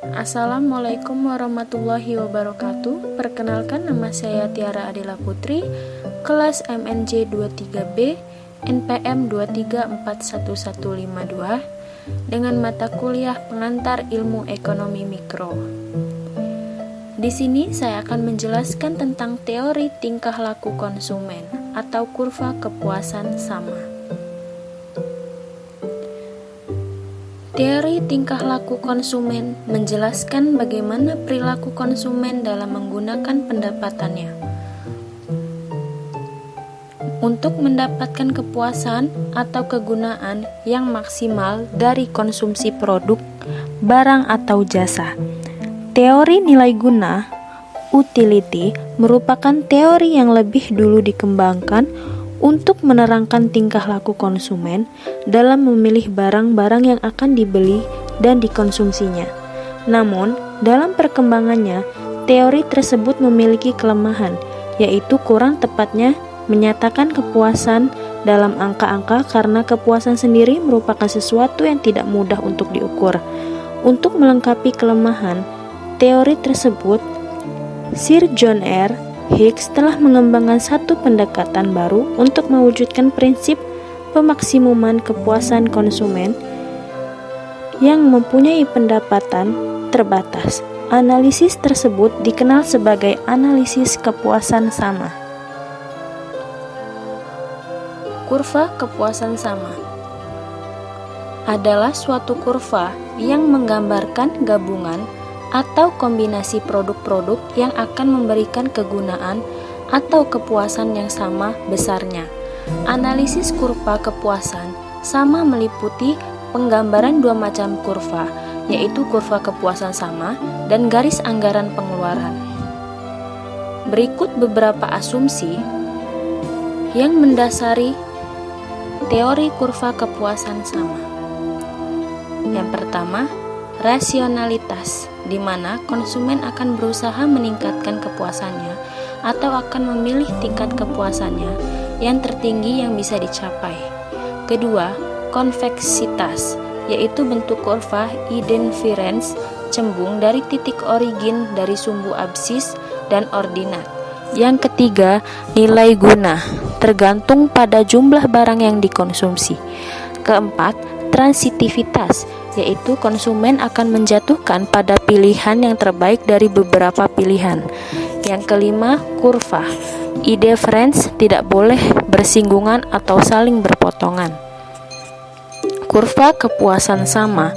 Assalamualaikum warahmatullahi wabarakatuh. Perkenalkan, nama saya Tiara Adela Putri, kelas MNJ 23B, NPM 2341152, dengan mata kuliah pengantar ilmu ekonomi mikro. Di sini saya akan menjelaskan tentang teori tingkah laku konsumen atau kurva kepuasan sama. Teori tingkah laku konsumen menjelaskan bagaimana perilaku konsumen dalam menggunakan pendapatannya untuk mendapatkan kepuasan atau kegunaan yang maksimal dari konsumsi produk, barang atau jasa. Teori nilai guna, utility, merupakan teori yang lebih dulu dikembangkan untuk menerangkan tingkah laku konsumen dalam memilih barang-barang yang akan dibeli dan dikonsumsinya. Namun, dalam perkembangannya, teori tersebut memiliki kelemahan, yaitu kurang tepatnya menyatakan kepuasan dalam angka-angka karena kepuasan sendiri merupakan sesuatu yang tidak mudah untuk diukur. Untuk melengkapi kelemahan teori tersebut, Sir John R. Hicks telah mengembangkan satu pendekatan baru untuk mewujudkan prinsip pemaksimuman kepuasan konsumen yang mempunyai pendapatan terbatas. Analisis tersebut dikenal sebagai analisis kepuasan sama. Kurva kepuasan sama adalah suatu kurva yang menggambarkan gabungan atau kombinasi produk-produk yang akan memberikan kegunaan atau kepuasan yang sama besarnya. Analisis kurva kepuasan sama meliputi penggambaran dua macam kurva, yaitu kurva kepuasan sama dan garis anggaran pengeluaran. Berikut beberapa asumsi yang mendasari teori kurva kepuasan sama. Yang pertama, rasionalitas, di mana konsumen akan berusaha meningkatkan kepuasannya atau akan memilih tingkat kepuasannya yang tertinggi yang bisa dicapai. Kedua, konveksitas, yaitu bentuk kurva inferensi cembung dari titik origin dari sumbu absis dan ordinat. Yang ketiga, nilai guna, tergantung pada jumlah barang yang dikonsumsi. Keempat, transitivitas, yaitu konsumen akan menjatuhkan pada pilihan yang terbaik dari beberapa pilihan. Yang kelima, kurva inferensi tidak boleh bersinggungan atau saling berpotongan. Kurva kepuasan sama.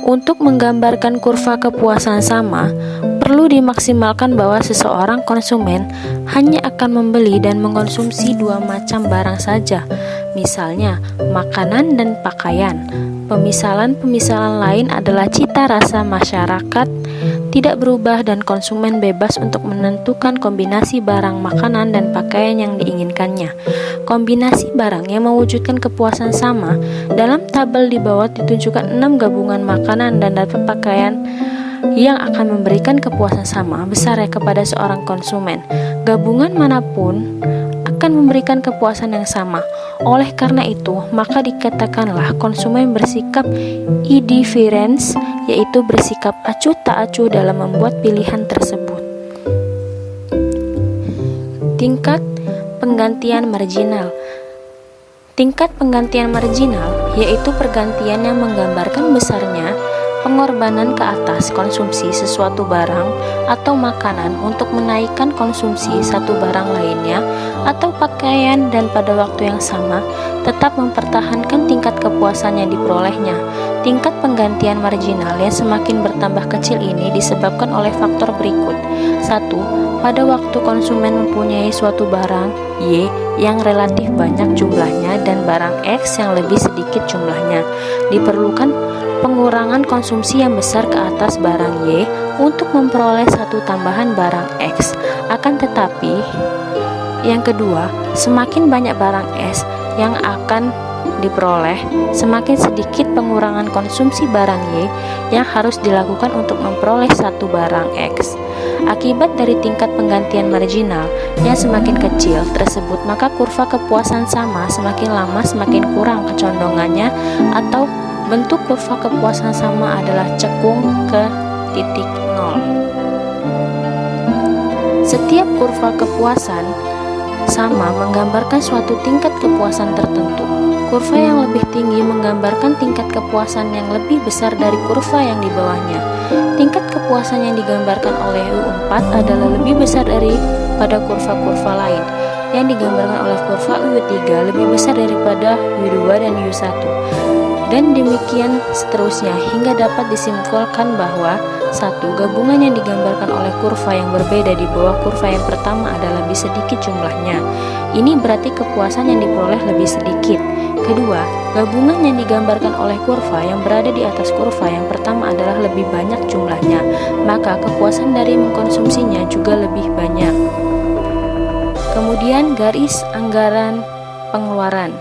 Untuk menggambarkan kurva kepuasan sama, perlu dimaksimalkan bahwa seseorang konsumen hanya akan membeli dan mengkonsumsi dua macam barang saja, misalnya makanan dan pakaian. Pemisalan-pemisalan lain adalah cita rasa masyarakat tidak berubah dan konsumen bebas untuk menentukan kombinasi barang makanan dan pakaian yang diinginkannya. Kombinasi barang yang mewujudkan kepuasan sama, dalam tabel di bawah ditunjukkan 6 gabungan makanan dan pakaian yang akan memberikan kepuasan sama besarnya kepada seorang konsumen. Gabungan manapun akan memberikan kepuasan yang sama. Oleh karena itu, maka dikatakanlah konsumen bersikap indifference, yaitu bersikap acuh tak acuh dalam membuat pilihan tersebut. Tingkat penggantian marginal. Tingkat penggantian marginal yaitu pergantian yang menggambarkan besarnya pengorbanan ke atas konsumsi sesuatu barang atau makanan untuk menaikkan konsumsi satu barang lainnya atau pakaian, dan pada waktu yang sama tetap mempertahankan tingkat kepuasan yang diperolehnya. Tingkat penggantian marginal yang semakin bertambah kecil ini disebabkan oleh faktor berikut. 1. Pada waktu konsumen mempunyai suatu barang Y yang relatif banyak jumlahnya dan barang X yang lebih sedikit jumlahnya, diperlukan pengurangan konsumsi yang besar ke atas barang Y untuk memperoleh satu tambahan barang X. Akan tetapi, yang kedua, semakin banyak barang S yang akan diperoleh, semakin sedikit pengurangan konsumsi barang Y yang harus dilakukan untuk memperoleh satu barang X. Akibat dari tingkat penggantian marginal yang semakin kecil tersebut, maka kurva kepuasan sama semakin lama semakin kurang kecondongannya, atau bentuk kurva kepuasan sama adalah cekung ke Setiap kurva kepuasan sama menggambarkan suatu tingkat kepuasan tertentu. Kurva yang lebih tinggi menggambarkan tingkat kepuasan yang lebih besar dari kurva yang di bawahnya. Tingkat kepuasan yang digambarkan oleh U4 adalah lebih besar daripada kurva-kurva lain. Yang digambarkan oleh kurva U3 lebih besar daripada U2 dan U1. Dan demikian seterusnya hingga dapat disimpulkan bahwa satu gabungan yang digambarkan oleh kurva yang berbeda di bawah kurva yang pertama adalah lebih sedikit jumlahnya. Ini berarti kepuasan yang diperoleh lebih sedikit. Kedua, gabungan yang digambarkan oleh kurva yang berada di atas kurva yang pertama adalah lebih banyak jumlahnya, maka kepuasan dari mengkonsumsinya juga lebih banyak. Kemudian garis anggaran pengeluaran.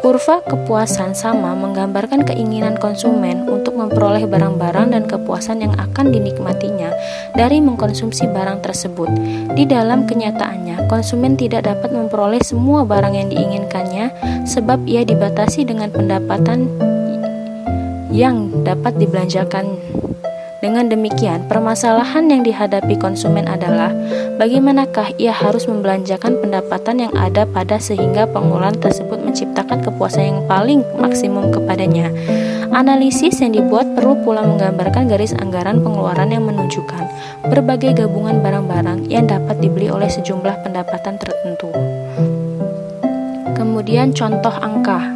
Kurva kepuasan sama menggambarkan keinginan konsumen untuk memperoleh barang-barang dan kepuasan yang akan dinikmatinya dari mengkonsumsi barang tersebut. Di dalam kenyataannya, konsumen tidak dapat memperoleh semua barang yang diinginkannya sebab ia dibatasi dengan pendapatan yang dapat dibelanjakan. Dengan demikian, permasalahan yang dihadapi konsumen adalah bagaimanakah ia harus membelanjakan pendapatan yang ada pada sehingga pengeluaran tersebut menciptakan kepuasan yang paling maksimum kepadanya. Analisis yang dibuat perlu pula menggambarkan garis anggaran pengeluaran yang menunjukkan berbagai gabungan barang-barang yang dapat dibeli oleh sejumlah pendapatan tertentu. Kemudian contoh angka.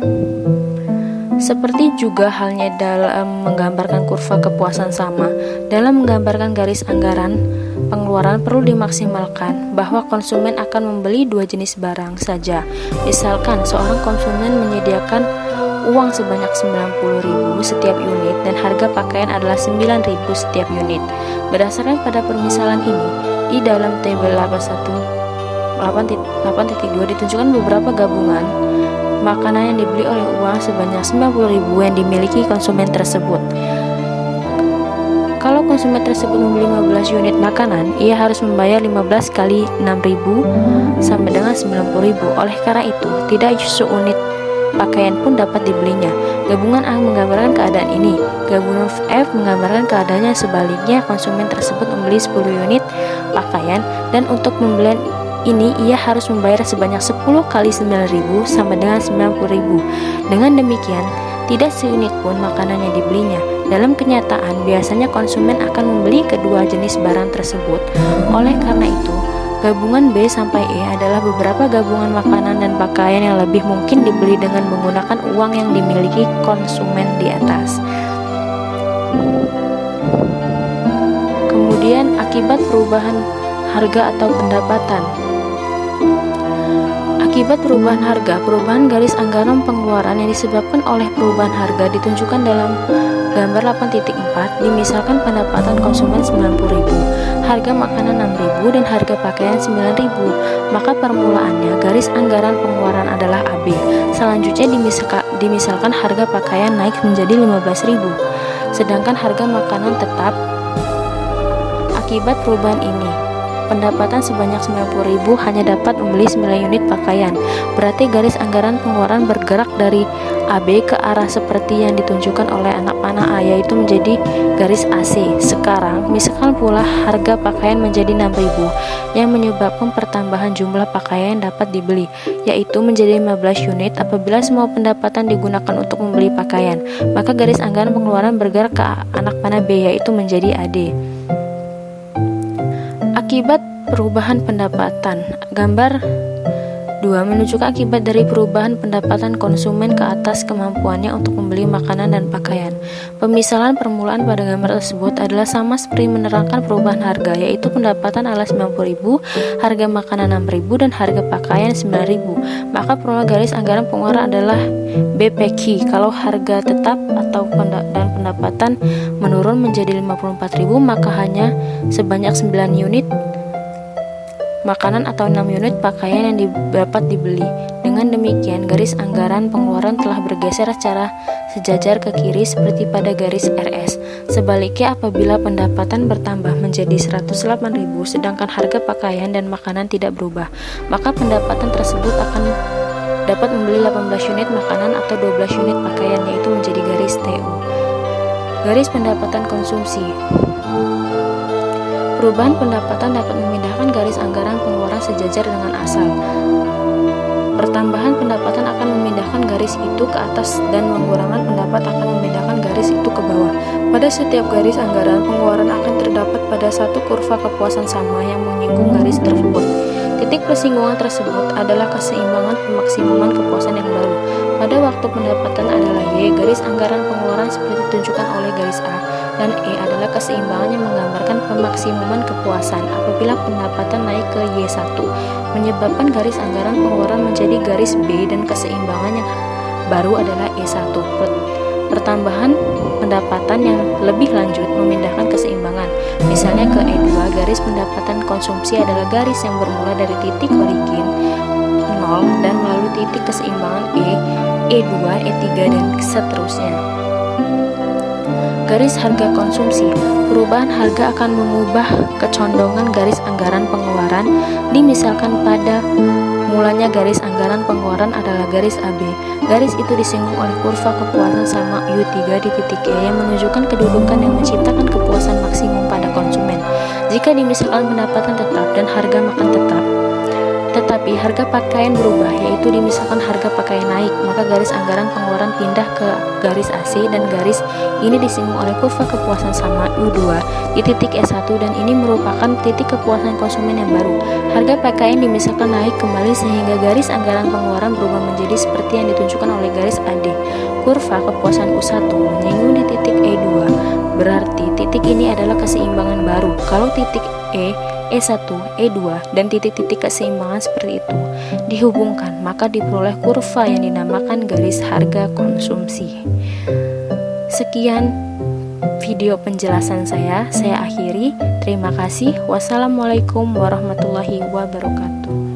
Seperti juga halnya dalam menggambarkan kurva kepuasan sama, dalam menggambarkan garis anggaran pengeluaran perlu dimaksimalkan bahwa konsumen akan membeli dua jenis barang saja. Misalkan seorang konsumen menyediakan uang sebanyak 90.000 setiap unit dan harga pakaian adalah 9.000 setiap unit. Berdasarkan pada permisalan ini, di dalam tabel 8.2 ditunjukkan beberapa gabungan makanan yang dibeli oleh uang sebanyak 90.000 yang dimiliki konsumen tersebut. Kalau konsumen tersebut membeli 15 unit makanan, ia harus membayar 15 kali 6.000 sama dengan 90.000. Oleh karena itu, tidak seunit pakaian pun dapat dibelinya. Gabungan A menggambarkan keadaan ini. Gabungan F menggambarkan keadaannya sebaliknya, konsumen tersebut membeli 10 unit pakaian dan untuk pembelian ini ia harus membayar sebanyak 10 kali 9.000 sama dengan 90.000. Dengan demikian, tidak seunit pun makanan yang dibelinya. Dalam kenyataan, biasanya konsumen akan membeli kedua jenis barang tersebut. Oleh karena itu, gabungan B sampai E adalah beberapa gabungan makanan dan pakaian yang lebih mungkin dibeli dengan menggunakan uang yang dimiliki konsumen di atas. Kemudian, akibat perubahan harga atau pendapatan. Akibat perubahan harga, perubahan garis anggaran pengeluaran yang disebabkan oleh perubahan harga ditunjukkan dalam gambar 8.4. Dimisalkan pendapatan konsumen 90.000, harga makanan 6.000 dan harga pakaian 9.000, maka permulaannya garis anggaran pengeluaran adalah AB. Selanjutnya dimisalkan harga pakaian naik menjadi 15.000, sedangkan harga makanan tetap. Akibat perubahan ini, pendapatan sebanyak 90.000 hanya dapat membeli 9 unit pakaian. Berarti garis anggaran pengeluaran bergerak dari AB ke arah seperti yang ditunjukkan oleh anak panah A, yaitu menjadi garis AC. Sekarang, misalkan pula harga pakaian menjadi 6.000 yang menyebabkan pertambahan jumlah pakaian yang dapat dibeli, yaitu menjadi 15 unit. Apabila semua pendapatan digunakan untuk membeli pakaian, maka garis anggaran pengeluaran bergerak ke anak panah B, yaitu menjadi AD. Akibat perubahan pendapatan. Gambar 2 menunjukkan akibat dari perubahan pendapatan konsumen ke atas kemampuannya untuk membeli makanan dan pakaian. Pemisalan permulaan pada gambar tersebut adalah sama seperti menerangkan perubahan harga, yaitu pendapatan adalah 90.000, harga makanan 6.000 dan harga pakaian 9.000. Maka permula garis anggaran pengeluaran adalah BPQ. Kalau harga tetap atau dan pendapatan menurun menjadi 54.000, maka hanya sebanyak 9 unit makanan atau 6 unit pakaian yang dapat dibeli. Dengan demikian, garis anggaran pengeluaran telah bergeser secara sejajar ke kiri seperti pada garis RS. Sebaliknya, apabila pendapatan bertambah menjadi 108.000 sedangkan harga pakaian dan makanan tidak berubah, maka pendapatan tersebut akan dapat membeli 18 unit makanan atau 12 unit pakaian, yaitu menjadi garis TU. Garis pendapatan konsumsi. Perubahan pendapatan dapat memindahkan garis anggaran pengeluaran sejajar dengan asal. Pertambahan pendapatan akan memindahkan garis itu ke atas dan pengurangan pendapat akan memindahkan garis itu ke bawah. Pada setiap garis anggaran pengeluaran akan terdapat pada satu kurva kepuasan sama yang menyinggung garis tersebut. Titik persinggungan tersebut adalah keseimbangan pemaksimuman kepuasan yang baru. Pada waktu pendapatan adalah Y, garis anggaran pengeluaran seperti ditunjukkan oleh garis A, dan E adalah keseimbangan yang menggambarkan pemaksimuman kepuasan apabila pendapatan naik ke Y1, menyebabkan garis anggaran pengeluaran menjadi garis B dan keseimbangan yang baru adalah E1. Pertambahan pendapatan yang lebih lanjut memindahkan keseimbangan. Misalnya ke E2, garis pendapatan konsumsi adalah garis yang bermula dari titik origin 0 dan melalui titik keseimbangan E, E2, E3 dan seterusnya. Garis harga konsumsi. Perubahan harga akan mengubah kecondongan garis anggaran pengeluaran. Misalkan pada mulanya garis anggaran pengeluaran adalah garis AB. Garis itu disinggung oleh kurva kepuasan sama U3 di titik E yang menunjukkan kedudukan yang menciptakan kepuasan maksimum pada konsumen. Jika dimisalkan pendapatan tetap dan harga makan tetap, tetapi harga pakaian berubah, yaitu dimisalkan harga pakaian naik, maka garis anggaran pengeluaran pindah ke garis AC dan garis ini disinggung oleh kurva kepuasan sama U2 di titik E1 dan ini merupakan titik kepuasan konsumen yang baru. Harga pakaian dimisalkan naik kembali sehingga garis anggaran pengeluaran berubah menjadi seperti yang ditunjukkan oleh garis AD. Kurva kepuasan U1 menyinggung di titik E2, berarti titik ini adalah keseimbangan baru. Kalau titik E, E1, E2, dan titik-titik keseimbangan seperti itu dihubungkan, maka diperoleh kurva yang dinamakan garis harga konsumsi. Sekian video penjelasan saya akhiri. Terima kasih. Wassalamualaikum warahmatullahi wabarakatuh.